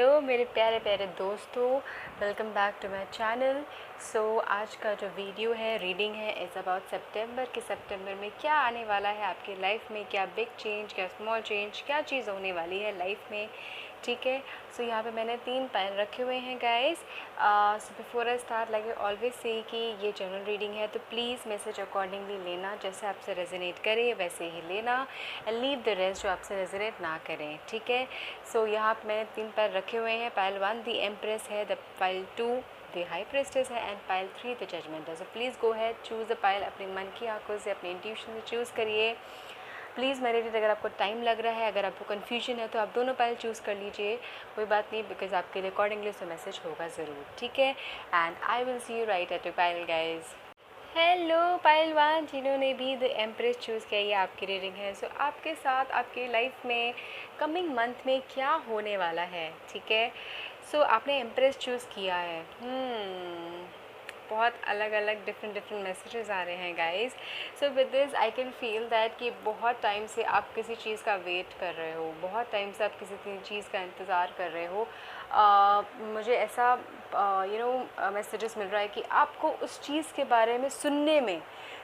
Hello मेरे प्यारे प्यारे दोस्तों, welcome back to my channel. So आज का जो वीडियो है, रीडिंग है, इज़ अबाउट सितंबर कि सितंबर में क्या आने वाला है आपकी लाइफ में, क्या बिग चेंज, क्या स्मॉल चेंज, क्या चीज़ होने वाली है लाइफ में। ठीक है। सो यहाँ पे मैंने 3 पेन रखे हुए हैं guys. So before I start, like I always say कि ये जनरल रीडिंग है, तो प्लीज़ मैसेज अकॉर्डिंगली लेना, जैसे आपसे रेजोनेट करे वैसे ही लेना, एंड लीव द रेस्ट जो आपसे रेजोनेट ना करें। ठीक है। सो यहाँ पे मैंने 3 पेन रखे हुए हैं। पाइल 1 द एम्प्रेस है, द पाइल 2 द हाई प्रेस्टेस है, एंड पाइल 3 द जजमेंट है। सो प्लीज़ गो है, चूज़ द पाइल, अपने मन की आंखों से, अपने इंट्यूशन से चूज़ करिए। प्लीज़ मेरे लिए, अगर आपको टाइम लग रहा है, अगर आपको कन्फ्यूजन है, तो आप दोनों पाइल चूज़ कर लीजिए, कोई बात नहीं, बिकॉज आपके लिए अकॉर्डिंगली उसमें मैसेज होगा ज़रूर। ठीक है। And I will see you right at your pile guys. Hello pile 1, जिन्होंने भी द एम्प्रेस चूज़ किया, ये आपकी रीडिंग है। सो आपके साथ आपकी लाइफ में कमिंग मंथ में क्या होने वाला है। ठीक है। सो आपने एम्प्रेस चूज़ किया है। बहुत अलग अलग डिफरेंट मैसेजेस आ रहे हैं guys. So with this I can feel that कि बहुत टाइम से आप किसी चीज़ का वेट कर रहे हो, बहुत टाइम से आप किसी चीज़ का इंतज़ार कर रहे हो। मुझे ऐसा मैसेजेस मिल रहा है कि आपको उस चीज़ के बारे में सुनने में,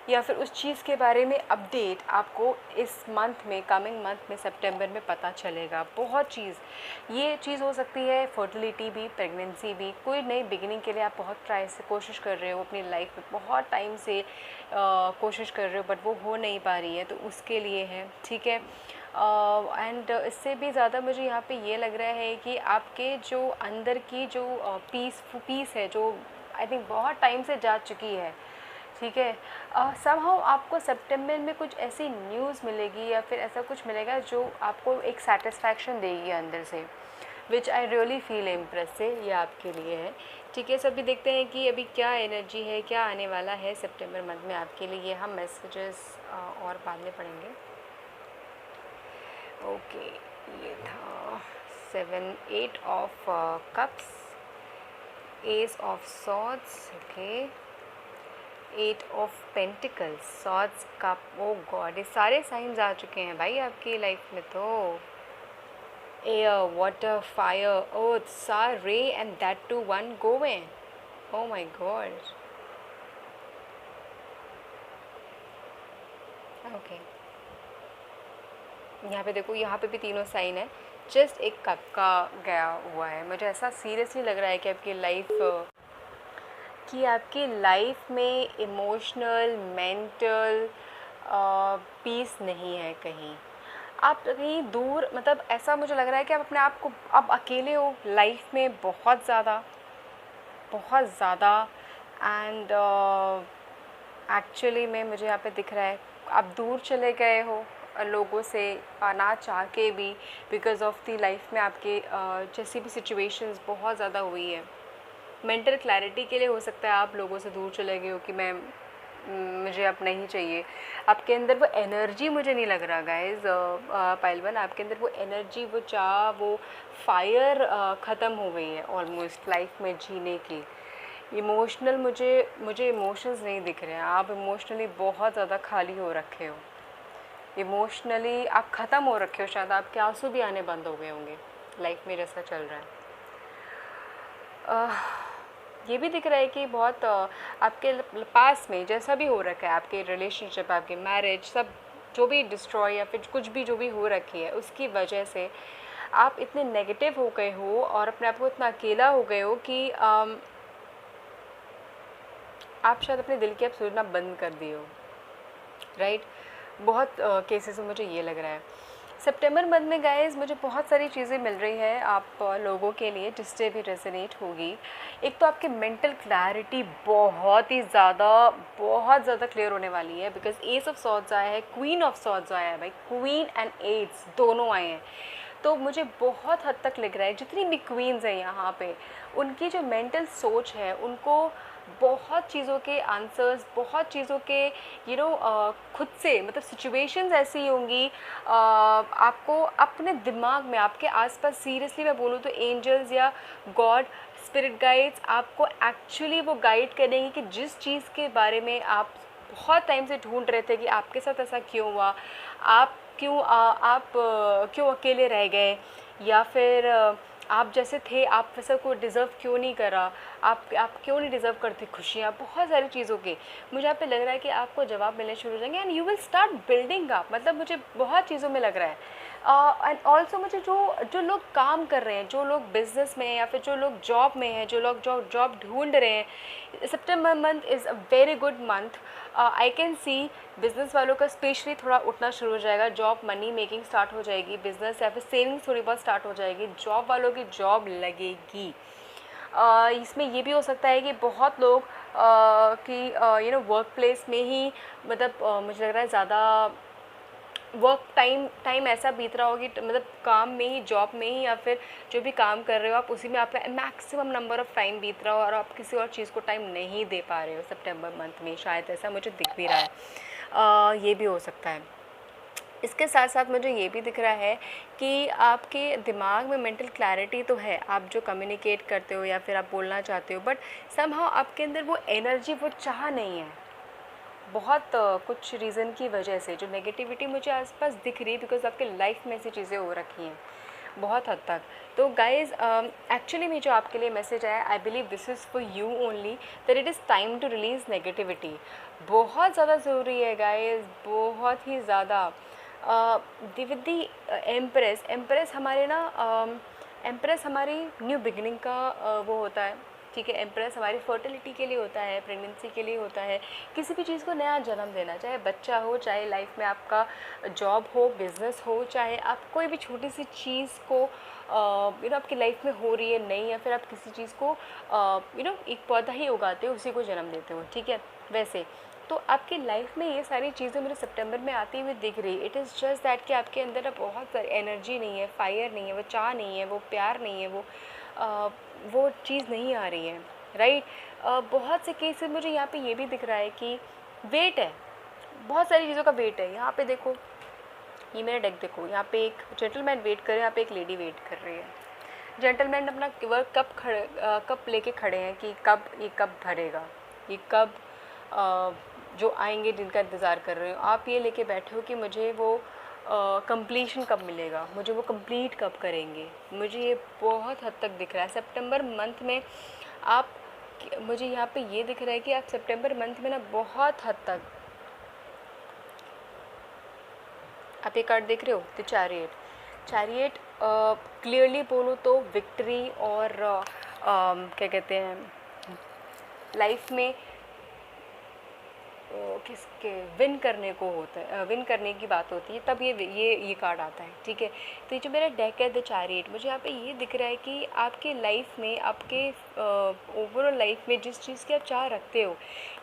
या फिर उस चीज़ के बारे में अपडेट आपको इस मंथ में, कमिंग मंथ में, सितंबर में पता चलेगा। बहुत ये चीज़ हो सकती है, फर्टिलिटी भी, प्रेगनेंसी भी, कोई नई बिगिनिंग के लिए आप बहुत ट्राई से कोशिश कर रहे हो अपनी लाइफ में, बहुत टाइम से कोशिश कर रहे हो, बट वो हो नहीं पा रही है, तो उसके लिए है। ठीक है। एंड इससे भी ज़्यादा मुझे यहाँ पे ये लग रहा है कि आपके जो अंदर की जो पीस है, जो आई थिंक बहुत टाइम से जा चुकी है। ठीक है। समहाउ आपको सितंबर में कुछ ऐसी न्यूज़ मिलेगी, या फिर ऐसा कुछ मिलेगा जो आपको एक सेटिस्फैक्शन देगी अंदर से, विच आई रियली फील इम्प्रेस से, ये आपके लिए है। ठीक है। सभी देखते हैं कि अभी क्या एनर्जी है, क्या आने वाला है सितंबर मंथ में आपके लिए। ये हम मैसेजेस और बाद में पढ़ेंगे। ओके, ये था 7 8 of cups, ace of swords, okay, 8 of pentacles, swords, cup. Oh God, ये सारे साइंस आ चुके हैं भाई आपकी लाइफ में। तो एयर, वाटर, फायर, अर्थ, सार, रे, and that to one go में। Oh my God. ओके, यहाँ पे देखो, यहाँ पे भी तीनों साइन है, जस्ट एक कप का गया हुआ है। मुझे ऐसा सीरियसली लग रहा है कि आपकी लाइफ में इमोशनल, मेंटल पीस नहीं है कहीं। आप कहीं दूर, मतलब ऐसा मुझे लग रहा है कि आप अपने आप को, आप अकेले हो लाइफ में बहुत ज़्यादा, बहुत ज़्यादा। एंड एक्चुअली में मुझे यहाँ पे दिख रहा है आप दूर चले गए हो लोगों से, ना चाह के भी, बिकॉज ऑफ दी लाइफ में आपके जैसी भी सिचुएशंस बहुत ज़्यादा हुई है। मेंटल क्लैरिटी के लिए हो सकता है आप लोगों से दूर चले गए हो कि मुझे अब नहीं चाहिए। आपके अंदर वो एनर्जी मुझे नहीं लग रहा गाइज। पाइल 1, आपके अंदर वो एनर्जी, वो चाह, वो फायर ख़त्म हो गई है ऑलमोस्ट लाइफ में जीने की। इमोशनल, मुझे इमोशंस नहीं दिख रहे हैं। आप इमोशनली बहुत ज़्यादा खाली हो रखे हो, इमोशनली आप ख़त्म हो रखे हो, शायद आपके आंसू भी आने बंद हो गए होंगे लाइफ में जैसा चल रहा है। ये भी दिख रहा है कि बहुत आपके पास में जैसा भी हो रखा है, आपके रिलेशनशिप, आपके मैरिज, सब जो भी डिस्ट्रॉय या फिर कुछ भी जो भी हो रखी है, उसकी वजह से आप इतने नेगेटिव हो गए हो और अपने आप को इतना अकेला हो गए हो कि आप शायद अपने दिल की आप सुनना बंद कर दिए हो। राइट। बहुत केसेस में मुझे ये लग रहा है। सितंबर मंथ में गाइस मुझे बहुत सारी चीज़ें मिल रही है आप लोगों के लिए, जिससे भी रेजोनेट होगी। एक तो आपकी मेंटल क्लैरिटी बहुत ज़्यादा क्लियर होने वाली है, बिकॉज एस ऑफ सॉर्ड्स आया है, क्वीन ऑफ सॉर्ड्स आया है भाई, क्वीन एंड एट्स दोनों आए हैं। तो मुझे बहुत हद तक लग रहा है जितनी भी क्वींस हैं यहाँ पे, उनकी जो मेंटल सोच है, उनको बहुत चीज़ों के आंसर्स, बहुत चीज़ों के खुद से, मतलब सिचुएशंस ऐसी होंगी आपको अपने दिमाग में, आपके आसपास, सीरियसली मैं बोलूँ तो एंजल्स या गॉड, स्पिरिट गाइड्स आपको एक्चुअली वो गाइड करेंगे कि जिस चीज़ के बारे में आप बहुत टाइम से ढूंढ रहे थे कि आपके साथ ऐसा क्यों हुआ, आप क्यों अकेले रह गए, या फिर आप जैसे थे आप वैसा को डिज़र्व क्यों नहीं करा, आप क्यों नहीं डिज़र्व करते खुशियाँ, बहुत सारी चीज़ों के मुझे यहाँ पे लग रहा है कि आपको जवाब मिलने शुरू हो जाएंगे and you will start building up. मतलब मुझे बहुत चीज़ों में लग रहा है। एंड ऑल्सो मुझे जो जो लोग काम कर रहे हैं, जो लोग बिज़नेस में या फिर जो लोग जॉब में हैं, जो लोग जॉब ढूंढ रहे हैं, सितंबर month is a very good month. I can see business वालों का स्पेशली थोड़ा उठना शुरू हो जाएगा, जॉब मनी मेकिंग स्टार्ट हो जाएगी, बिज़नेस या फिर सेविंग्स थोड़ी बहुत स्टार्ट हो जाएगी, जॉब वालों की जॉब लगेगी। इसमें ये भी हो सकता है कि बहुत लोग कि वर्क प्लेस में ही मतलब मुझे लग रहा है ज़्यादा वर्क टाइम ऐसा बीत रहा होगी, मतलब काम में ही, जॉब में ही, या फिर जो भी काम कर रहे हो आप उसी में आपका मैक्सिमम नंबर ऑफ़ टाइम बीत रहा हो और आप किसी और चीज़ को टाइम नहीं दे पा रहे हो सितंबर मंथ में, शायद ऐसा मुझे दिख भी रहा है। ये भी हो सकता है। इसके साथ साथ मुझे ये भी दिख रहा है कि आपके दिमाग में मेंटल क्लैरिटी तो है, आप जो कम्युनिकेट करते हो या फिर आप बोलना चाहते हो, बट समहाउ आपके अंदर वो एनर्जी, वो चाह नहीं है। बहुत कुछ रीज़न की वजह से जो नेगेटिविटी मुझे आसपास दिख रही है, बिकॉज आपके लाइफ में ऐसी चीज़ें हो रखी हैं बहुत हद तक। तो गाइज़ एक्चुअली में जो आपके लिए मैसेज आया, I believe this is for you only, that it is time to release negativity. बहुत ज़्यादा ज़रूरी है गाइज़, बहुत ही ज़्यादा। विद दी एम्प्रेस हमारे ना, एम्प्रेस हमारी न्यू बिगिनिंग का वो होता है, ठीक है। एम्प्रेस हमारी फर्टिलिटी के लिए होता है, प्रेगनेंसी के लिए होता है, किसी भी चीज़ को नया जन्म देना, चाहे बच्चा हो, चाहे लाइफ में आपका जॉब हो, बिज़नेस हो, चाहे आप कोई भी छोटी सी चीज़ को आपकी लाइफ में हो रही है नहीं, या फिर आप किसी चीज़ को एक पौधा ही उगाते हो, उसी को जन्म देते हो, ठीक है। वैसे तो आपकी लाइफ में ये सारी चीज़ें मुझे सितंबर में आती हुई दिख रही। इट इज़ जस्ट दैट कि आपके अंदर अब बहुत एनर्जी नहीं है, फायर नहीं है, वो चाह नहीं है, वो प्यार नहीं है, वो चीज़ नहीं आ रही है, राइट। बहुत से केसेस मुझे यहाँ पे ये भी दिख रहा है कि वेट है, बहुत सारी चीज़ों का वेट है। यहाँ पे देखो, ये मेरा डेक देखो, यहाँ पे एक जेंटलमैन वेट कर रहे हैं, यहाँ पे एक लेडी वेट कर रही है। जेंटलमैन अपना वर्क कब लेके खड़े हैं कि कब भरेगा, ये कब जो आएंगे जिनका इंतज़ार कर रहे हो, आप ये लेके बैठे हो कि मुझे वो कंप्लीशन कब मिलेगा, मुझे वो कंप्लीट कब करेंगे। मुझे ये बहुत हद तक दिख रहा है सितंबर मंथ में। आप, मुझे यहाँ पे ये दिख रहा है कि आप सितंबर मंथ में ना बहुत हद तक, आप ये कार्ड देख रहे हो, द चैरियट क्लियरली बोलो तो विक्ट्री और क्या कहते हैं, लाइफ में किसके विन करने को होता है, विन करने की बात होती है, तब ये कार्ड आता है, ठीक है। तो ये जो मेरा डेक है द चैरियट, मुझे यहाँ पे ये दिख रहा है कि आपके लाइफ में, आपके ओवरऑल लाइफ में जिस चीज़ की आप चाह रखते हो,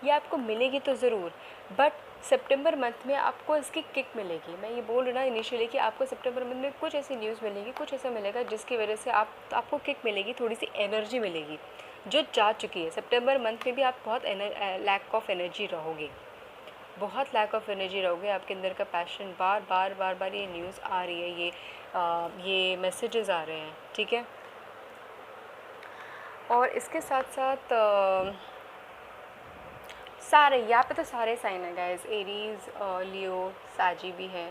ये आपको मिलेगी तो ज़रूर, बट सितंबर मंथ में आपको इसकी किक मिलेगी। मैं ये बोल रही ना इनिशियली कि आपको सितंबर मंथ में कुछ ऐसी न्यूज़ मिलेगी, कुछ ऐसा मिलेगा जिसकी वजह से आपको किक मिलेगी, थोड़ी सी एनर्जी मिलेगी जो जा चुकी है। सितंबर मंथ में भी आप बहुत लैक ऑफ एनर्जी रहोगे, बहुत लैक ऑफ एनर्जी रहोगे। आपके अंदर का पैशन, बार बार ये न्यूज़ आ रही है, ये मैसेजेस आ रहे हैं, ठीक है। और इसके साथ साथ सारे यहाँ पे तो सारे साइन है गाइस, एरीज़, लियो, साजी भी है।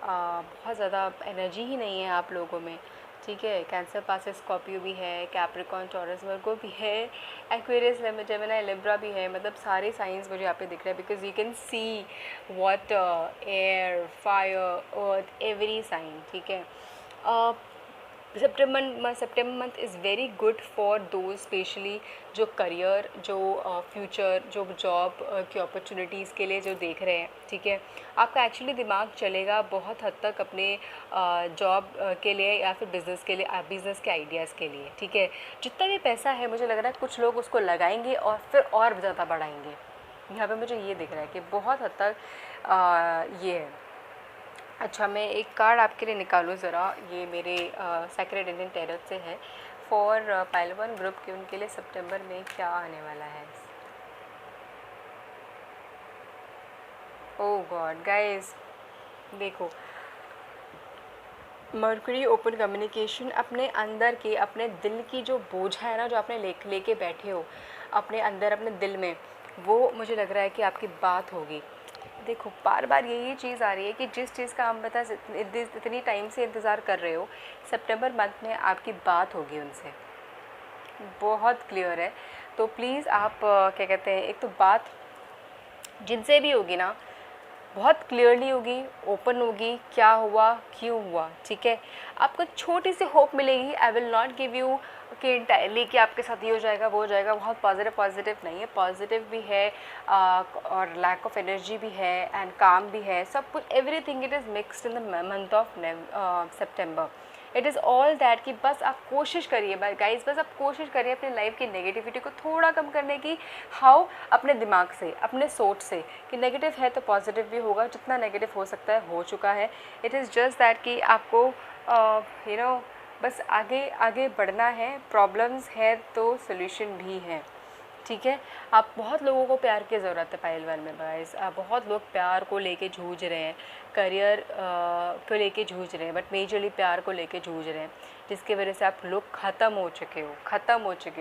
बहुत ज़्यादा एनर्जी ही नहीं है आप लोगों में, ठीक है। कैंसर पास स्कॉर्पियो भी है, कैप्रिकॉर्न, टॉरस, वर्गो भी है, एक्वेरियस, जेमिनी, लिब्रा भी है। मतलब सारे साइंस मुझे यहाँ पे दिख रहे हैं, because you can see water, air, fire, earth, every sign, ठीक है। सितंबर month is very good for those specially जो करियर, जो फ्यूचर, जो जॉब की अपॉर्चुनिटीज़ के लिए जो देख रहे हैं, ठीक है। आपका एक्चुअली दिमाग चलेगा बहुत हद तक अपने जॉब के लिए या फिर बिज़नेस के लिए, बिज़नेस के आइडियाज़ के लिए, ठीक है। जितना भी पैसा है मुझे लग रहा है कुछ लोग उसको लगाएंगे और फिर और ज़्यादा बढ़ाएंगे। यहाँ पे मुझे ये दिख रहा है कि बहुत हद तक ये है। अच्छा, मैं एक कार्ड आपके लिए निकालूँ ज़रा, ये मेरे सेक्रेड इंडियन टैरो से है, फॉर पाइलवन ग्रुप के उनके लिए सितंबर में क्या आने वाला है। ओह गॉड गाइस, देखो, मर्करी ओपन कम्युनिकेशन, अपने अंदर के, अपने दिल की जो बोझ है ना, जो आपने लेके बैठे हो अपने अंदर, अपने दिल में, वो मुझे लग रहा है कि आपकी बात होगी। देखो बार बार यही चीज़ आ रही है कि जिस चीज़ का हम बता इतनी टाइम से इंतज़ार कर रहे हो, सितंबर मंथ में आपकी बात होगी उनसे, बहुत क्लियर है। तो प्लीज़ आप क्या कहते हैं, एक तो बात जिनसे भी होगी ना बहुत क्लियरली होगी, ओपन होगी, क्या हुआ क्यों हुआ, ठीक है। आपको छोटी सी होप मिलेगी। I will not give you कि इंटायरली कि आपके साथ ये हो जाएगा वो हो जाएगा। बहुत पॉजिटिव नहीं है, पॉजिटिव भी है और लैक ऑफ एनर्जी भी है एंड काम भी है, सब कुछ everything it is mixed in the month of September. It is all that कि बस आप कोशिश करिए गाइस, बस आप कोशिश करिए अपनी लाइफ की नेगेटिविटी को थोड़ा कम करने की। हाउ? अपने दिमाग से, अपने सोच से कि नेगेटिव है तो पॉजिटिव भी होगा, जितना नेगेटिव हो सकता है हो चुका है। इट इज़ जस्ट दैट कि आपको यू नो बस आगे आगे बढ़ना है। प्रॉब्लम्स है तो सोल्यूशन भी है, ठीक है। आप बहुत लोगों को प्यार की ज़रूरत है पाइल वन में गाइस। बहुत लोग प्यार को लेके जूझ रहे हैं, करियर को लेके जूझ रहे हैं, बट मेजरली प्यार को लेके जूझ रहे हैं, जिसकी वजह से आप लोग ख़त्म हो चुके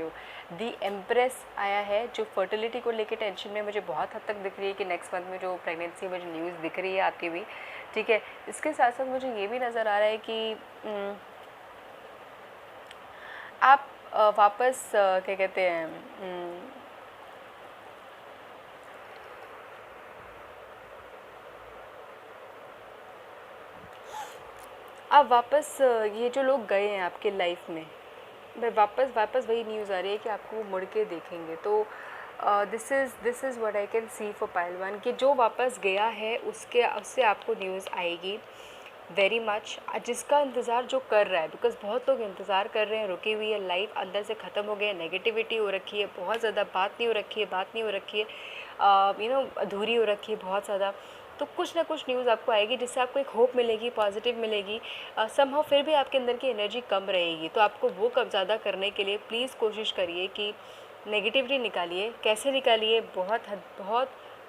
हो। दी एम्प्रेस आया है जो फर्टिलिटी को लेके टेंशन में मुझे बहुत हद तक दिख रही है कि नेक्स्ट मंथ में जो प्रेगनेंसी मुझे न्यूज़ दिख रही है आती हुई, ठीक है। इसके साथ साथ मुझे ये भी नज़र आ रहा है कि आप वापस क्या कहते हैं, आप वापस ये जो लोग गए हैं आपके लाइफ में, वापस वही न्यूज़ आ रही है कि आपको वो मुड़ के देखेंगे। तो this is what I can C for pile one कि जो वापस गया है उससे आपको न्यूज़ आएगी वेरी मच, जिसका इंतज़ार जो कर रहा है। बिकॉज़ बहुत लोग इंतज़ार कर रहे हैं, रुकी हुई है लाइफ, अंदर से ख़त्म हो गई है, नेगेटिविटी हो रखी है बहुत ज़्यादा, बात नहीं हो रखी है अधूरी हो रखी है बहुत ज़्यादा। तो कुछ ना कुछ न्यूज़ आपको आएगी जिससे आपको एक होप मिलेगी, पॉजिटिव मिलेगी। समहाउ फिर भी आपके अंदर की एनर्जी कम रहेगी, तो आपको वो कब ज़्यादा करने के लिए प्लीज़ कोशिश करिए कि नेगेटिविटी निकालिए। कैसे निकालिए?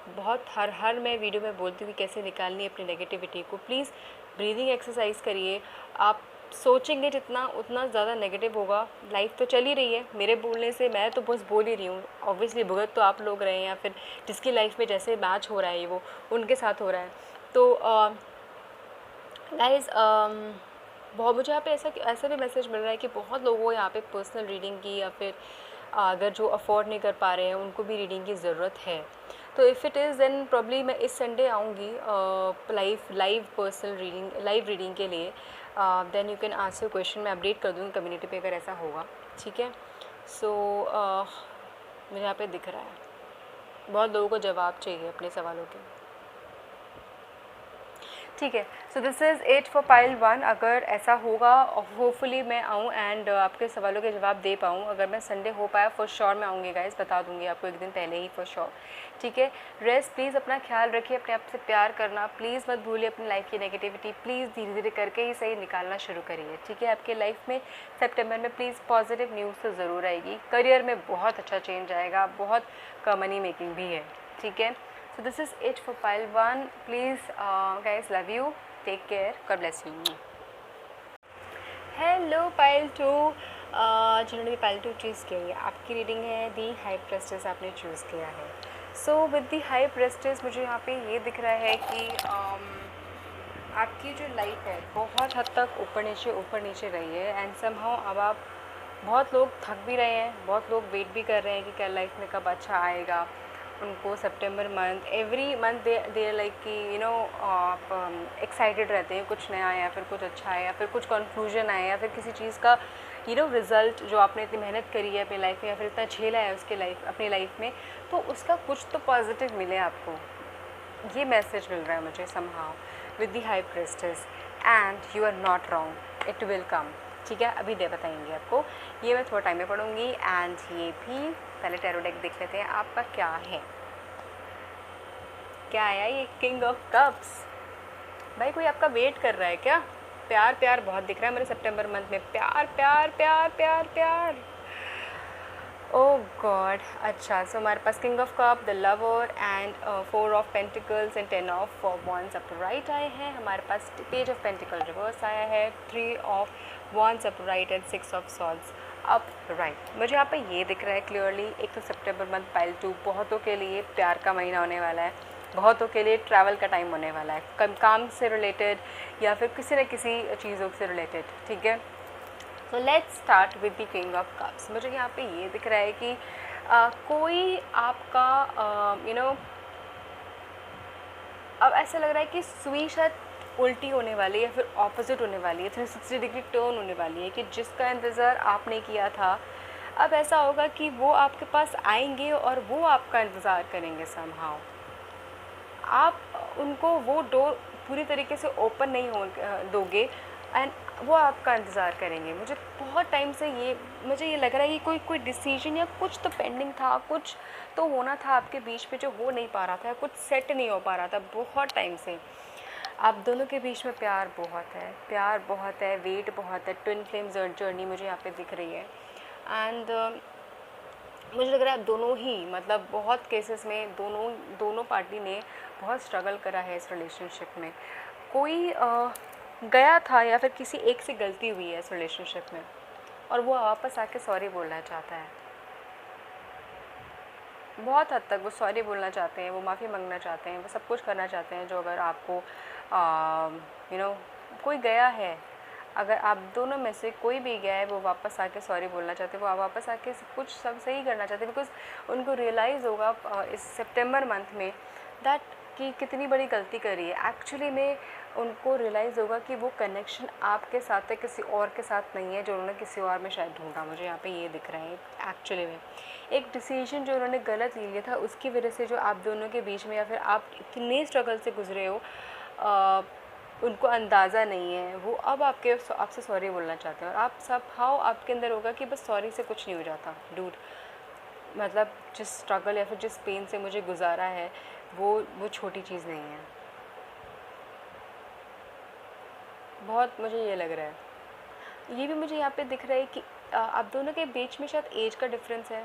बहुत हर मैं वीडियो में बोलती हूँ कैसे निकालनी है अपनी नेगेटिविटी को। प्लीज़ ब्रीदिंग एक्सरसाइज करिए। आप सोचेंगे जितना उतना ज़्यादा नेगेटिव होगा। लाइफ तो चल ही रही है, मेरे बोलने से मैं तो बस बोल ही रही हूँ, ऑब्वियसली भुगत तो आप लोग रहे हैं या फिर जिसकी लाइफ में जैसे मैच हो रहा है वो उनके साथ हो रहा है। तो गाइज़ बहुत मुझे यहाँ पे ऐसा भी मैसेज मिल रहा है कि बहुत लोगों को यहाँ पे पर्सनल रीडिंग की या फिर अगर जो अफोर्ड नहीं कर पा रहे हैं उनको भी रीडिंग की ज़रूरत है। तो if it is then probably मैं इस संडे आऊँगी लाइव रीडिंग के लिए। Then you can answer question, मैं अपडेट कर दूँगी कम्युनिटी पे अगर ऐसा होगा, ठीक है। सो मुझे यहाँ पे दिख रहा है बहुत लोगों को जवाब चाहिए अपने सवालों के, ठीक है। So this is it for pile one. अगर ऐसा होगा होपफुली मैं आऊँ एंड आपके सवालों के जवाब दे पाऊँ। अगर मैं संडे हो पाया फॉर श्योर मैं आऊँगी गाइस, बता दूँगी आपको एक दिन पहले ही फॉर श्योर, ठीक है। रेस्ट प्लीज़ अपना ख्याल रखिए, अपने आप से प्यार करना प्लीज़ मत भूलिए, अपनी लाइफ की नेगेटिविटी प्लीज़ धीरे धीरे करके ही सही निकालना शुरू करिए, ठीक है। आपके लाइफ में सितंबर में प्लीज़ पॉजिटिव न्यूज़ तो ज़रूर आएगी। करियर में बहुत अच्छा चेंज आएगा, बहुत मनी मेकिंग भी है, ठीक है। So this is it for pile 1. Please guys, love you, take care, God bless you. Hello pile 2, जिन्होंने भी pile 2 चूज़ किया है आपकी रीडिंग है दी हाई प्रेस्टेस आपने चूज़ किया है। सो विद दी हाई प्रेस्टेस मुझे यहाँ पे ये दिख रहा है कि आपकी जो लाइफ है बहुत हद तक ऊपर नीचे रही है एंड समहाउ अब आप बहुत लोग थक भी रहे हैं, बहुत लोग वेट भी कर रहे हैं कि क्या लाइफ में कब अच्छा आएगा उनको। सितंबर month every month they like कि यू नो आप एक्साइटेड रहते हैं कुछ नया आए या फिर कुछ अच्छा आए या फिर कुछ कंक्लूजन आए या फिर किसी चीज़ का रिज़ल्ट जो आपने इतनी मेहनत करी है अपनी लाइफ में या फिर इतना झेला है अपनी लाइफ में, तो उसका कुछ तो पॉजिटिव मिले आपको, ये मैसेज मिल रहा है मुझे somehow with the high priestess and you are not wrong, it will come, ठीक है। अभी बताएंगे आपको, ये मैं थोड़ा टाइम में पढ़ूँगी एंड ये भी पहले टैरो डेक देख लेते हैं आपका क्या है, क्या आया ये किंग ऑफ कप्स। भाई कोई आपका वेट कर रहा है क्या? प्यार बहुत दिख रहा है मेरे सितंबर मंथ में, प्यार। ओह गॉड, अच्छा। सो हमारे पास king of cup, the lover and 4 of pentacles and 10 of wands upright आए हैं। हमारे पास पेज ऑफ पेंटिकल रिवर्स आया है, 3 of wands upright and 6 of swords upright. मुझे यहाँ पे ये दिख रहा है क्लियरली, एक तो सितंबर मंथ पाइल 2 बहुतों के लिए प्यार का महीना होने वाला है, बहुतों के लिए ट्रैवल का टाइम होने वाला है, काम से रिलेटेड या फिर किसी न किसी चीज़ों से रिलेटेड, ठीक है। So let's start with the king of cups. मुझे यहाँ पे ये दिख रहा है कि कोई आपका अब ऐसा लग रहा है कि सुई शायद उल्टी होने वाली है या फिर ऑपोजिट होने वाली है, 360 डिग्री टर्न होने वाली है, कि जिसका इंतज़ार आपने किया था अब ऐसा होगा कि वो आपके पास आएंगे और वो आपका इंतज़ार करेंगे समहाउ। आप उनको वो डोर पूरी तरीके से ओपन नहीं हो दोगे एंड वो आपका इंतज़ार करेंगे। मुझे बहुत टाइम से मुझे ये लग रहा है कि कोई डिसीजन या कुछ तो पेंडिंग था, कुछ तो होना था आपके बीच में जो हो नहीं पा रहा था, कुछ सेट नहीं हो पा रहा था बहुत टाइम से। आप दोनों के बीच में प्यार बहुत है, वेट बहुत है, ट्विन फ्लेम जर्नी मुझे यहाँ पे दिख रही है। एंड मुझे लग रहा है दोनों ही मतलब बहुत केसेस में दोनों पार्टी ने बहुत स्ट्रगल करा है इस रिलेशनशिप में। कोई गया था या फिर किसी एक से गलती हुई है इस रिलेशनशिप में और वो वापस आके सॉरी बोलना चाहता है। बहुत हद तक वो सॉरी बोलना चाहते हैं, वो माफ़ी मांगना चाहते हैं, वो सब कुछ करना चाहते हैं जो अगर आपको कोई गया है, अगर आप दोनों में से कोई भी गया है वो वापस आके सॉरी बोलना चाहते हैं, वो वापस आके सब सही करना चाहते हैं। बिकॉज उनको रियलाइज़ होगा इस सितंबर मंथ में दैट कि कितनी बड़ी गलती करी है। एक्चुअली में उनको रियलाइज़ होगा कि वो कनेक्शन आपके साथ है, किसी और के साथ नहीं है, जो उन्होंने किसी और में शायद ढूंढा। मुझे यहाँ पे ये दिख रहा है एक्चुअली में एक डिसीजन जो उन्होंने गलत ले लिया था उसकी वजह से जो आप दोनों के बीच में या फिर आप इतने स्ट्रगल से गुजरे हो उनको अंदाज़ा नहीं है। वो अब आपसे सॉरी बोलना चाहते हैं और आप सब आपके अंदर होगा कि बस सॉरी से कुछ नहीं हो जाता डूड। मतलब जिस स्ट्रगल या फिर जिस पेन से मुझे गुजारा है वो छोटी चीज़ नहीं है। बहुत मुझे ये लग रहा है। ये भी मुझे यहाँ पे दिख रहा है कि आप दोनों के बीच में शायद एज का डिफरेंस है,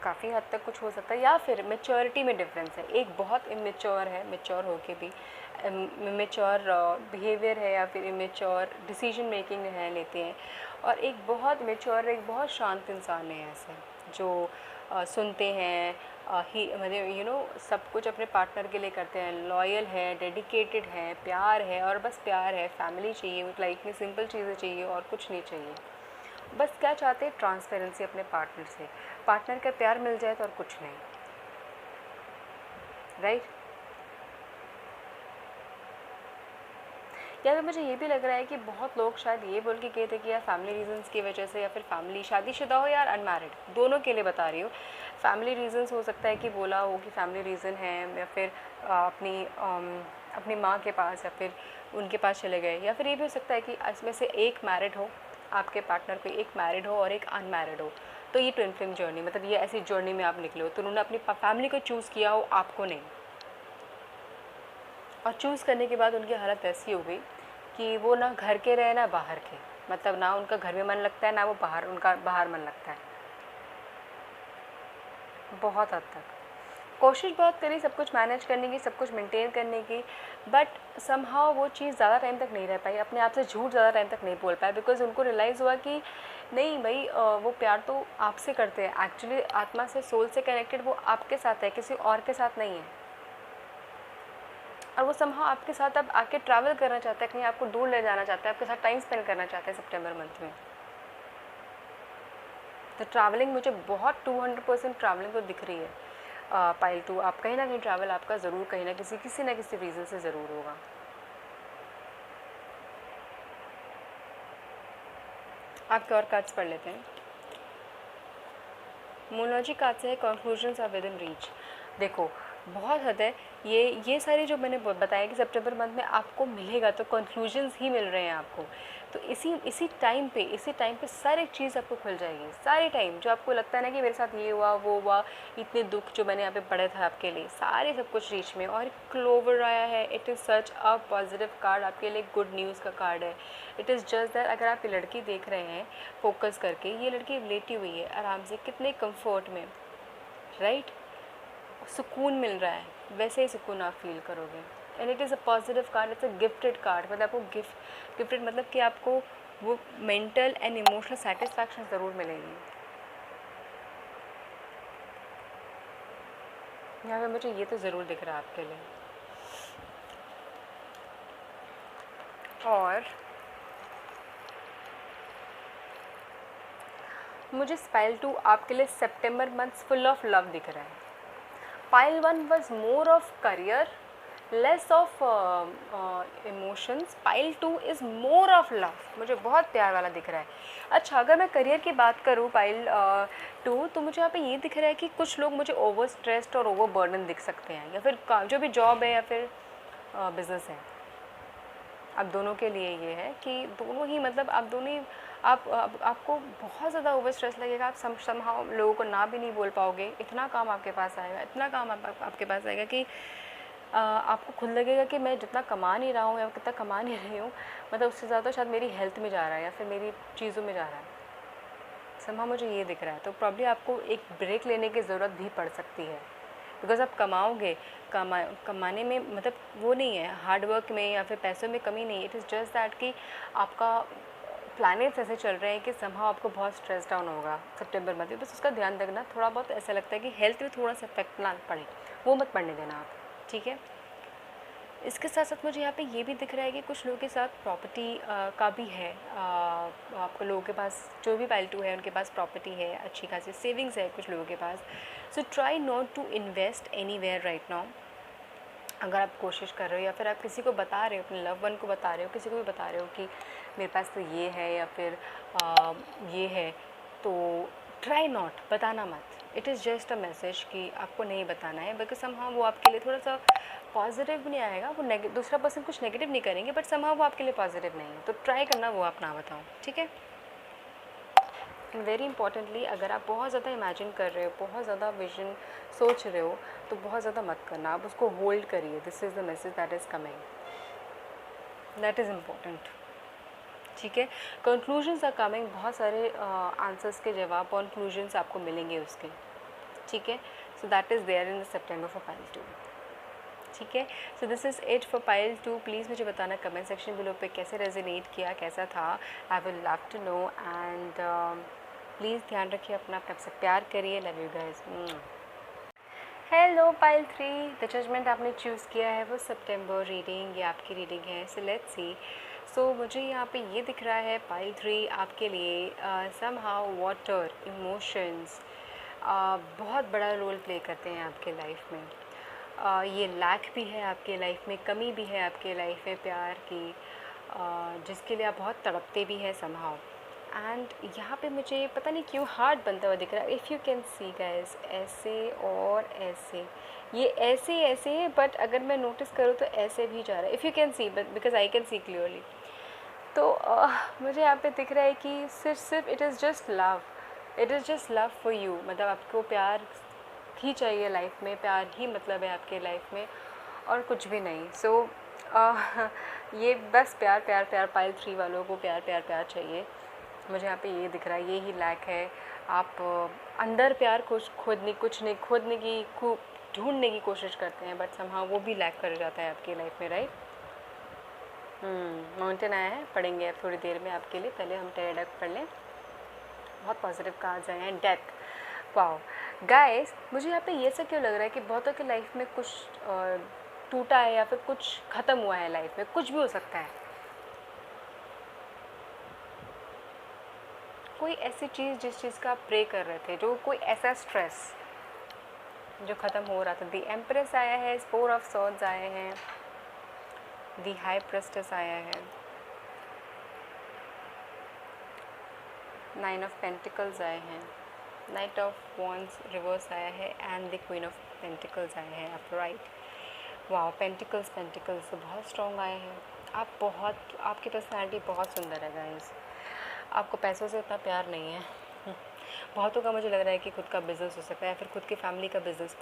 काफ़ी हद तक कुछ हो सकता है, या फिर मैच्योरिटी में डिफरेंस है। एक बहुत इमेच्योर है, मैच्योर होके भी इमेच्योर बिहेवियर है या फिर इमेच्योर डिसीजन मेकिंग है लेते हैं, और एक बहुत मैच्योर एक बहुत शांत इंसान है ऐसे जो सुनते हैं ही मतलब सब कुछ अपने पार्टनर के लिए करते हैं, लॉयल है, डेडिकेटेड है, प्यार है और बस प्यार है। फैमिली चाहिए, लाइफ में सिंपल चीज़ें चाहिए और कुछ नहीं चाहिए। बस क्या चाहते हैं, ट्रांसपेरेंसी अपने पार्टनर से, पार्टनर का प्यार मिल जाए तो और कुछ नहीं, राइट। या फिर मुझे ये भी लग रहा है कि बहुत लोग शायद ये बोल के गए थे कि यार फैमिली रीजंस की वजह से, या फिर फैमिली शादीशुदा हो या अनमैरिड, दोनों के लिए बता रही हूँ। फैमिली रीजंस हो सकता है कि बोला हो कि फैमिली रीज़न है, या फिर अपनी माँ के पास या फिर उनके पास चले गए, या फिर ये भी हो सकता है कि इसमें से एक मैरिड हो, आपके पार्टनर को एक मैरिड हो और एक अनमैरिड हो। तो ये ट्विन फ्लेम जर्नी मतलब ये ऐसी जर्नी में आप निकले हो तो उन्होंने अपनी फैमिली को चूज़ किया हो, आपको नहीं। और चूज़ करने के बाद उनकी हालत ऐसी हो गई कि वो ना घर के रहे ना बाहर के, मतलब ना उनका घर में मन लगता है ना वो उनका बाहर मन लगता है। बहुत हद तक कोशिश बहुत करी सब कुछ मैनेज करने की, सब कुछ मेंटेन करने की, बट समहाउ वो चीज़ ज़्यादा टाइम तक नहीं रह पाई, अपने आप से झूठ ज़्यादा टाइम तक नहीं बोल पाए। बिकॉज़ उनको रियलाइज़ हुआ कि नहीं भाई वो प्यार तो आपसे करते हैं, एक्चुअली आत्मा से, सोल से कनेक्टेड वो आपके साथ है, किसी और के साथ नहीं है। और वो समहाउ आपके साथ अब आके ट्रैवल करना चाहता है, कहीं आपको दूर ले जाना चाहता है, आपके साथ टाइम स्पेंड करना चाहता है सितंबर मंथ में। तो ट्रैवलिंग मुझे बहुत 200% ट्रैवलिंग तो दिख रही है। पाइल 2 आप कहीं ना कहीं ट्रैवल आपका ज़रूर कहीं ना किसी रीज़न से ज़रूर होगा। आपके और कार्ड्स पढ़ लेते हैं। मोनोलॉजी कार्ड से है conclusions are within reach. देखो बहुत हद है, ये सारी जो मैंने बताया कि सितंबर मंथ में आपको मिलेगा तो कंक्लूजन्स ही मिल रहे हैं आपको। तो इसी टाइम पे सारी चीज़ आपको खुल जाएगी। सारी टाइम जो आपको लगता है ना कि मेरे साथ ये हुआ वो हुआ, इतने दुख जो मैंने यहाँ पे पढ़े थे आपके लिए, सारे सब कुछ रीच में। और क्लोवर आया है, it is such a positive card, आपके लिए गुड न्यूज़ का कार्ड है। इट इज़ जस्ट दैट अगर आप ये लड़की देख रहे हैं फोकस करके, ये लड़की लेटी हुई है आराम से कितने कम्फर्ट में, राइट, सुकून मिल रहा है, वैसे ही सुकून आप फील करोगे। And it is a positive card, it's a gifted card, मतलब आपको गिफ्टेड मतलब कि आपको वो मेंटल एंड इमोशनल सेटिस्फैक्शन ज़रूर मिलेगी। यहाँ पे मुझे ये तो ज़रूर दिख रहा है आपके लिए। और मुझे पाइल 2 आपके लिए सितंबर मंथ फुल ऑफ लव दिख रहा है। Pile 1 was more of career, less of emotions. Pile 2 is more of love, मुझे बहुत प्यार वाला दिख रहा है। अच्छा, अगर मैं करियर की बात करूँ पाइल 2, तो मुझे यहाँ पे ये दिख रहा है कि कुछ लोग मुझे ओवर स्ट्रेस्ड और ओवर बर्डन दिख सकते हैं, या फिर जो भी जॉब है या फिर बिज़नेस है, आप दोनों के लिए ये है कि दोनों ही मतलब आप दोनों ही आपको बहुत ज़्यादा ओवर स्ट्रेस लगेगा। आप समहाउ लोगों को ना भी नहीं बोल पाओगे। इतना काम आपके पास आएगा, इतना काम आपके पास आएगा कि आपको खुद लगेगा कि मैं जितना कमा नहीं रहा हूँ या कितना कमा नहीं रही हूँ, मतलब उससे ज़्यादा शायद मेरी हेल्थ में जा रहा है या फिर मेरी चीज़ों में जा रहा है। समहाउ मुझे ये दिख रहा है। तो प्रॉब्ली आपको एक ब्रेक लेने की ज़रूरत भी पड़ सकती है, बिकॉज़ आप कमाओगे, कमाने में मतलब वो नहीं है हार्ड वर्क में या फिर पैसों में कमी नहीं है। इट इज़ जस्ट दैट कि आपका प्लैनेट्स ऐसे चल रहे हैं कि समहाउ आपको बहुत स्ट्रेस डाउन होगा सितंबर में। बस उसका ध्यान रखना। थोड़ा बहुत ऐसा लगता है कि हेल्थ में थोड़ा सा इफेक्ट ना पड़े, वो मत पड़ने देना आप, ठीक है। इसके साथ साथ मुझे यहाँ पे ये भी दिख रहा है कि कुछ लोगों के साथ प्रॉपर्टी का भी है। आपको लोगों के पास जो भी पाइल 2 है उनके पास प्रॉपर्टी है, अच्छी खासी सेविंग्स है कुछ लोगों के पास। So try not to invest anywhere right now. अगर आप कोशिश कर रहे हो या फिर आप किसी को बता रहे हो, अपने लव वन को बता रहे हो, किसी को भी बता रहे हो कि मेरे पास तो ये है या फिर ये है, तो ट्राई नॉट, बताना मत। It is just a message कि आपको नहीं बताना है, बिकॉज समहाउ वो आपके लिए थोड़ा सा पॉजिटिव नहीं आएगा। वो दूसरा पर्सन कुछ नेगेटिव नहीं करेंगे, बट समहाउ वो आपके लिए पॉजिटिव नहीं है। तो ट्राई करना वो आप ना बताओ, ठीक है। वेरी इंपॉर्टेंटली, अगर आप बहुत ज़्यादा इमेजिन कर रहे हो, बहुत ज़्यादा विजन सोच रहे हो, तो बहुत ज़्यादा मत करना, आप उसको होल्ड करिए। This is the message that is coming, that is important, ठीक है। कंक्लूजन्स आर कमिंग, बहुत सारे आंसर्स के जवाब, कंक्लूजन्स आपको मिलेंगे उसके, ठीक है। So that is there in the September for pile 2, ठीक है। So this is it for pile 2। Please मुझे बताना कमेंट सेक्शन बिलो पे कैसे रेजोनेट किया, कैसा था। I will love to know. And please ध्यान रखिए अपना सबसे प्यार करिए। Love you guys. Hello pile 3, the judgement आपने चूज़ किया है वो सितंबर रीडिंग, ये आपकी रीडिंग है। So let's see. सो मुझे यहाँ पे ये दिख रहा है पाइल 3 आपके लिए समहाउ वाटर इमोशंस बहुत बड़ा रोल प्ले करते हैं आपके लाइफ में। ये लैक भी है आपके लाइफ में, कमी भी है आपके लाइफ में प्यार की, जिसके लिए आप बहुत तड़पते भी हैं समहाउ। एंड यहाँ पे मुझे पता नहीं क्यों हार्ट बनता हुआ दिख रहा है। If you can see guys, ऐसे और ऐसे, ये ऐसे ऐसे है, बट अगर मैं नोटिस करूँ तो ऐसे भी जा रहा है। If you can C, but because I can see clearly. तो मुझे यहाँ पे दिख रहा है कि सिर्फ it is just love, it is just love for you. मतलब आपको प्यार ही चाहिए लाइफ में, प्यार ही मतलब है आपके लाइफ में और कुछ भी नहीं। सो ये बस प्यार प्यार प्यार, पाइल 3 वालों को प्यार प्यार प्यार चाहिए। मुझे यहाँ पे ये दिख रहा है, ये ही लैक है। आप अंदर प्यार खोदने की ढूंढने की कोशिश करते हैं, बट समहाउ वो भी लैक कर जाता है आपकी लाइफ में, राइट। माउंटेन आया है, पढ़ेंगे अब थोड़ी देर में आपके लिए। पहले हम टेरेडा डेक पढ़ लें। बहुत पॉजिटिव कार्ड्स आए हैं। डेथ, वाओ गाइस, मुझे यहाँ पे ये सब क्यों लग रहा है कि बहुतों की लाइफ में कुछ टूटा है या फिर कुछ ख़त्म हुआ है लाइफ में, कुछ भी हो सकता है। कोई ऐसी चीज़ जिस चीज़ का आप प्रे कर रहे थे, जो कोई ऐसा स्ट्रेस जो ख़त्म हो रहा था। दी एम्प्रेस आया है, 4 ऑफ सॉर्ड्स आए हैं, दी हाई प्रेस्टेस आया है, 9 ऑफ पेंटिकल्स आए हैं, नाइट ऑफ वॉन्ड्स रिवर्स आया है and the queen of pentacles आए हैं अपराइट। वाह, पेंटिकल्स तो बहुत स्ट्रॉन्ग आए हैं। आपकी पर्सनैलिटी बहुत सुंदर है गाइस। आपको पैसों से इतना प्यार नहीं है। बहुतों का मुझे लग रहा है कि खुद का बिज़नेस हो सकता है, फिर खुद की फैमिली का बिज़नेस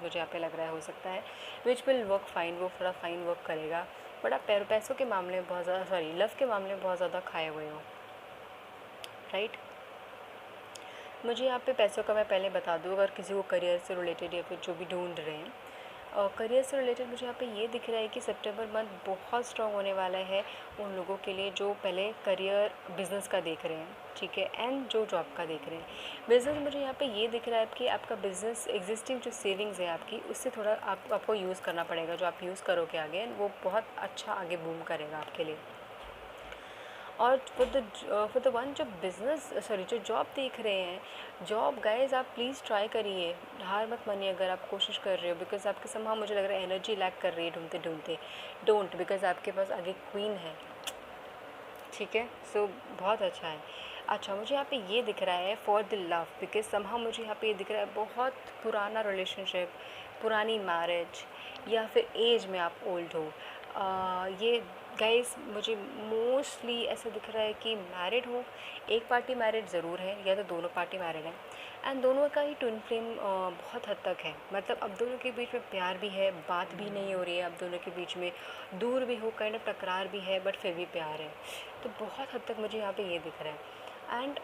मुझे यहाँ पे लग रहा है हो सकता है, विच विल वर्क फाइन। वो थोड़ा फाइन वर्क करेगा, बट आप पैसों के मामले में बहुत ज़्यादा, लव के मामले में बहुत ज़्यादा खाए हुए हो, राइट। मुझे यहाँ पे पैसों का मैं पहले बता दूँ, अगर किसी को करियर से रिलेटेड या फिर जो भी ढूंढ रहे हैं, करियर से रिलेटेड मुझे यहाँ पे ये दिख रहा है कि सितंबर मंथ बहुत स्ट्रॉन्ग होने वाला है उन लोगों के लिए जो पहले करियर बिज़नेस का देख रहे हैं, ठीक है, एंड जो जॉब का देख रहे हैं। बिज़नेस मुझे यहाँ पे ये दिख रहा है कि आपका बिज़नेस एग्जिस्टिंग जो सेविंग्स है आपकी, उससे थोड़ा आपको यूज़ करना पड़ेगा। जो आप यूज़ करोगे आगे वो बहुत अच्छा आगे बूम करेगा आपके लिए। और फॉर द वन जो बिज़नेस जो जॉब देख रहे हैं, जॉब गाइस आप प्लीज़ ट्राई करिए, हार मत मानिए अगर आप कोशिश कर रहे हो, बिकॉज आपके समहाउ मुझे लग रहा है एनर्जी लैक कर रही है ढूंढते ढूंढते। डोंट, बिकॉज आपके पास आगे क्वीन है, ठीक है। सो बहुत अच्छा है। अच्छा, मुझे यहाँ पे ये दिख रहा है for the love, because somehow मुझे यहाँ पे ये दिख रहा है बहुत पुराना रिलेशनशिप, पुरानी मैरिज, या फिर एज में आप ओल्ड हो। ये गाइस मुझे मोस्टली ऐसा दिख रहा है कि मैरिड हो, एक पार्टी मैरिड ज़रूर है या तो दोनों पार्टी मैरिड हैं, एंड दोनों का ही ट्विन फ्लेम बहुत हद तक है। मतलब अब दोनों के बीच में प्यार भी है, बात भी नहीं हो रही है, अब दोनों के बीच में दूर भी हो, काइंड ऑफ टकरार भी है, बट फिर भी प्यार है। तो बहुत हद तक मुझे यहाँ पे ये दिख रहा है। एंड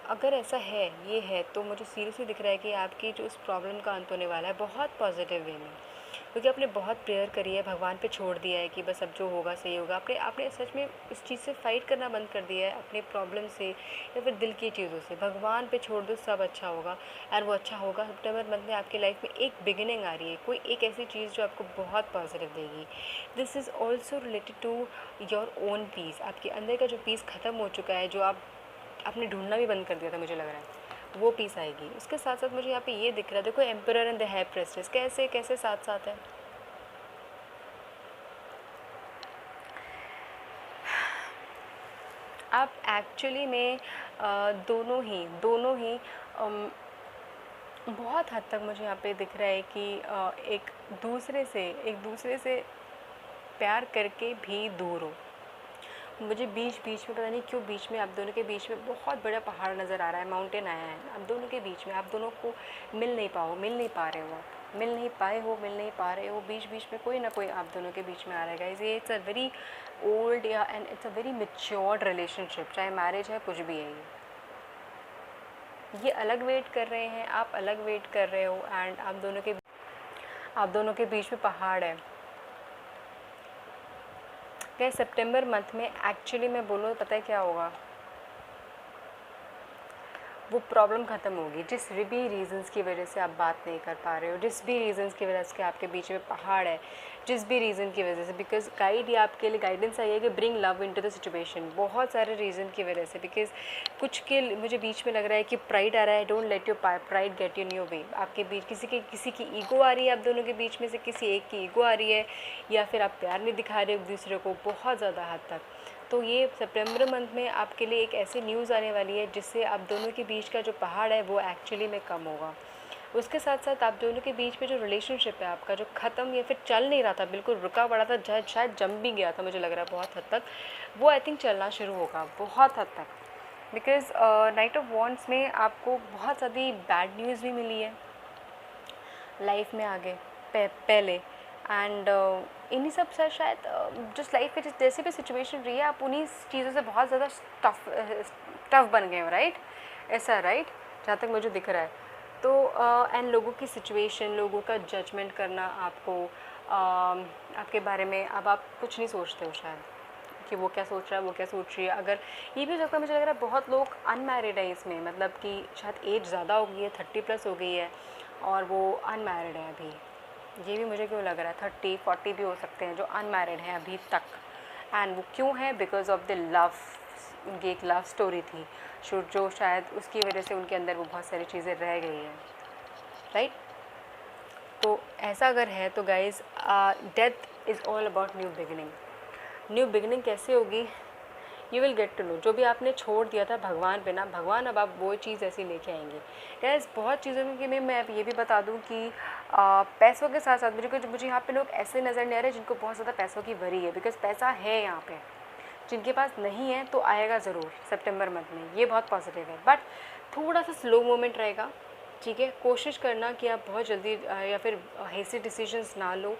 अगर ऐसा है, ये है, तो मुझे सीरियसली दिख रहा है कि आपकी जो इस प्रॉब्लम का अंत होने वाला है बहुत पॉजिटिव वे में, क्योंकि आपने बहुत प्रेयर करी है, भगवान पे छोड़ दिया है कि बस अब जो होगा सही होगा। आपने आपने सच में इस चीज़ से फ़ाइट करना बंद कर दिया है, अपने प्रॉब्लम से या फिर दिल की चीज़ों से। भगवान पे छोड़ दो, सब अच्छा होगा, और वो अच्छा होगा। सितंबर मंथ में आपकी लाइफ में एक बिगिनिंग आ रही है, कोई एक ऐसी चीज़ जो आपको बहुत पॉजिटिव देगी। This is also related to your own peace. आपके अंदर का जो पीस ख़त्म हो चुका है, जो आपने ढूंढना भी बंद कर दिया था, मुझे लग रहा है वो पीस आएगी। उसके साथ साथ मुझे यहाँ पे ये दिख रहा है, देखो एम्परर एंड द हाई प्रेस्टेस कैसे कैसे साथ साथ है। आप एक्चुअली में दोनों ही बहुत हद तक मुझे यहाँ पे दिख रहा है कि एक दूसरे से प्यार करके भी दूर हो। मुझे बीच बीच में पता नहीं क्यों बीच में आप दोनों के बीच में बहुत बड़ा पहाड़ नज़र आ रहा है, माउंटेन आया है आप दोनों के बीच में। आप दोनों को मिल नहीं पा रहे हो, मिल नहीं पा रहे हो। बीच बीच में कोई ना कोई आप दोनों के बीच में आ रहा है गाइस। ये इट्स अ वेरी ओल्ड या and it's a very matured relationship, चाहे मैरिज है कुछ भी है। ये अलग वेट कर रहे हैं, आप अलग वेट कर रहे हो, एंड आप दोनों के बीच में पहाड़ है। क्या सितंबर मंथ में एक्चुअली मैं बोलूँ पता है क्या होगा, वो प्रॉब्लम ख़त्म होगी। जिस भी रीज़न्स की वजह से आप बात नहीं कर पा रहे हो, जिस भी रीज़न्स की वजह से आपके बीच में पहाड़ है, जिस भी रीज़न की वजह से, बिकॉज गाइड या आपके लिए गाइडेंस आई है कि bring love into the situation, बहुत सारे रीज़न की वजह से। बिकॉज कुछ के मुझे बीच में लग रहा है कि प्राइड आ रहा है, don't let your pride get in your way. आपके बीच किसी की ईगो आ रही है, आप दोनों के बीच में से किसी एक की ईगो आ रही है, या फिर आप प्यार नहीं दिखा रहे हो एक दूसरे को बहुत ज़्यादा हद तक। तो ये सितंबर मंथ में आपके लिए एक ऐसी न्यूज़ आने वाली है जिससे आप दोनों के बीच का जो पहाड़ है वो एक्चुअली में कम होगा। उसके साथ साथ आप दोनों के बीच में जो रिलेशनशिप है आपका, जो ख़त्म या फिर चल नहीं रहा था, बिल्कुल रुका पड़ा था, शायद जम भी गया था, मुझे लग रहा है बहुत हद तक, वो आई थिंक चलना शुरू होगा बहुत हद तक। बिकॉज़ नाइट ऑफ वॉन्ड्स में आपको बहुत ज़्यादा बैड न्यूज़ भी मिली है लाइफ में आगे पहले, एंड इन्हीं सब से शायद जिस लाइफ में जैसे भी सिचुएशन रही है, आप उन्हीं चीज़ों से बहुत ज़्यादा टफ बन गए हो, राइट? ऐसा, राइट, जहाँ तक मुझे दिख रहा है। तो एंड लोगों की सिचुएशन, लोगों का जजमेंट करना आपको, आपके बारे में अब आप कुछ नहीं सोचते हो शायद कि वो क्या सोच रहा है, वो क्या सोच रही है। अगर ये भी हो सकता है, मुझे लग रहा है बहुत लोग अनमैरिड है इसमें, मतलब कि शायद एज ज़्यादा हो गई है, 30+ हो गई है, और वो अनमैरिड है अभी। ये भी मुझे क्यों लग रहा है 30-40 भी हो सकते हैं जो अनमैरिड हैं अभी तक। एंड वो क्यों है? बिकॉज ऑफ द लव, उनकी एक लव स्टोरी थी जो शायद उसकी वजह से उनके अंदर वो बहुत सारी चीज़ें रह गई हैं, राइट? तो ऐसा अगर है तो guys, death is all about new beginning. New beginning कैसे होगी? You will get to know. जो भी आपने छोड़ दिया था भगवान पे ना, भगवान अब आप वो चीज़ ऐसी लेके आएंगे। गैस बहुत चीज़ों के में मैं अब ये भी बता दूं कि पैसों के साथ साथ मुझे यहाँ पे लोग ऐसे नज़र नहीं आ रहे जिनको बहुत ज़्यादा पैसों की वरी है, बिकॉज पैसा है यहाँ पे। जिनके पास नहीं है तो आएगा ज़रूर सितंबर मंथ में, ये बहुत पॉजिटिव है, बट थोड़ा सा स्लो मोमेंट रहेगा, ठीक है? कोशिश करना कि आप बहुत जल्दी या फिर हैसी डिसीजंस ना लो,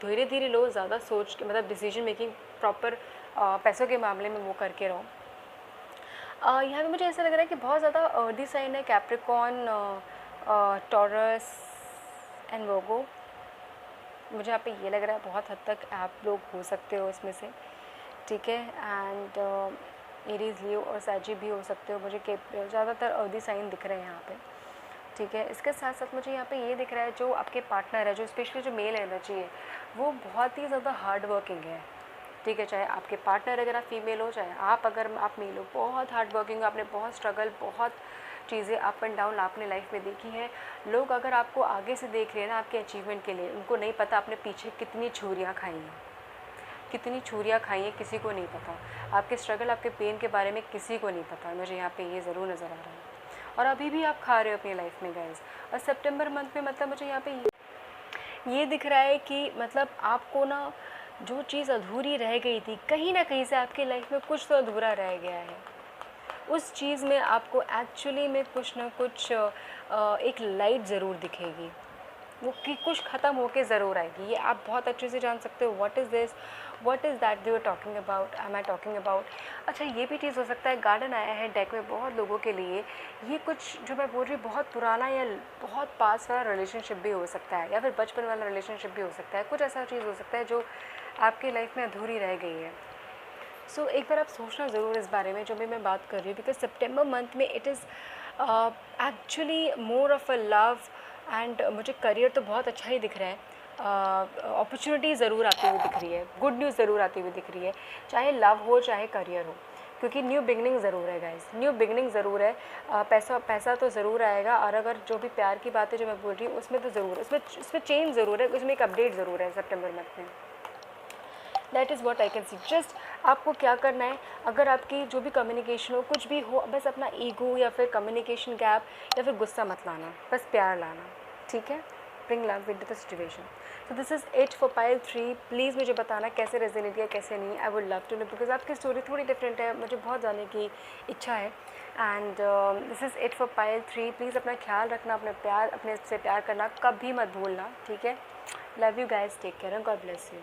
धीरे धीरे लो, ज़्यादा सोच के, मतलब डिसीजन मेकिंग प्रॉपर पैसों के मामले में वो करके रहो। यहाँ पे मुझे ऐसा लग रहा है कि बहुत ज़्यादा अर्ली साइन है, कैप्रिकॉर्न, टॉरस एंड वर्गो। मुझे यहाँ पे ये लग रहा है बहुत हद तक आप लोग हो सकते हो उसमें से, ठीक है। एंड एरीज, लियो और सैजी भी हो सकते हो। मुझे ज़्यादातर अर्दी साइन दिख रहे हैं यहाँ पे, ठीक है। इसके साथ साथ मुझे यहाँ पे ये दिख रहा है जो आपके पार्टनर है, जो स्पेशली जो मेल एनर्जी है, वो बहुत ही ज़्यादा हार्ड वर्किंग है, ठीक है। चाहे आपके पार्टनर अगर आप फीमेल हो, चाहे अगर आप मेल हो, बहुत हार्ड वर्किंग हो। आपने बहुत स्ट्रगल, बहुत चीज़ें अप एंड डाउन आपने लाइफ में देखी हैं। लोग अगर आपको आगे से देख रहे हैं ना आपके अचीवमेंट के लिए, उनको नहीं पता आपने पीछे कितनी छुरियाँ खाई हैं, कितनी छुरियाँ खाई हैं, किसी को नहीं पता। आपके स्ट्रगल, आपके पेन के बारे में किसी को नहीं पता। मुझे यहाँ पे ये ज़रूर नज़र आ रहा है, और अभी भी आप खा रहे हो अपनी लाइफ में गाइस। और सितंबर मंथ में मतलब मुझे यहाँ पे ये दिख रहा है कि मतलब आपको ना जो चीज़ अधूरी रह गई थी, कहीं ना कहीं से आपकी लाइफ में कुछ तो अधूरा रह गया है। उस चीज़ में आपको एक्चुअली में कुछ ना कुछ एक लाइट ज़रूर दिखेगी, वो कि कुछ ख़त्म होके ज़रूर आएगी। ये आप बहुत अच्छे से जान सकते हो। What is this, what is that they are talking about, I am talking about. अच्छा, ये भी चीज़ हो सकता है, गार्डन आया है डेक में बहुत लोगों के लिए। ये कुछ जो मैं बोल रही हूँ बहुत पुराना या बहुत पास वाला रिलेशनशिप भी हो सकता है, या फिर बचपन वाला रिलेशनशिप भी हो सकता है। कुछ ऐसा चीज़ हो सकता है जो आपकी लाइफ में अधूरी रह गई है। सो एक बार आप सोचना ज़रूर इस बारे में जो भी मैं बात कर रही हूँ, बिकॉज सितंबर मंथ में it is actually more of a love. And मुझे करियर तो बहुत अच्छा ही दिख रहा है, अपॉर्चुनिटी ज़रूर आती हुई दिख रही है, गुड न्यूज़ ज़रूर आती हुई दिख रही है, चाहे लव हो चाहे करियर हो, क्योंकि न्यू बिगनिंग ज़रूर है गाइस, न्यू बिगनिंग ज़रूर है। पैसा तो ज़रूर आएगा, और अगर जो भी प्यार की बातें जो मैं बोल रही हूँ उसमें तो ज़रूर, उसमें चेंज ज़रूर है, उसमें एक अपडेट ज़रूर है सितंबर मंथ में। That is what I can C. Just आपको क्या करना है, अगर आपकी जो भी कम्युनिकेशन हो, कुछ भी हो, बस अपना ईगो या फिर कम्युनिकेशन गैप या फिर गुस्सा मत लाना, बस प्यार लाना, ठीक है। Bring love with the situation. So this is it for pile 3। Please मुझे बताना कैसे रेजोनेट किया, कैसे नहीं। I would love to know, because आपकी स्टोरी थोड़ी डिफरेंट है, मुझे बहुत जानने की इच्छा है। And this is it for pile 3। Please अपना ख्याल रखना, अपने से प्यार करना कभी मत भूलना, ठीक है। Love you guys, take care, God bless you.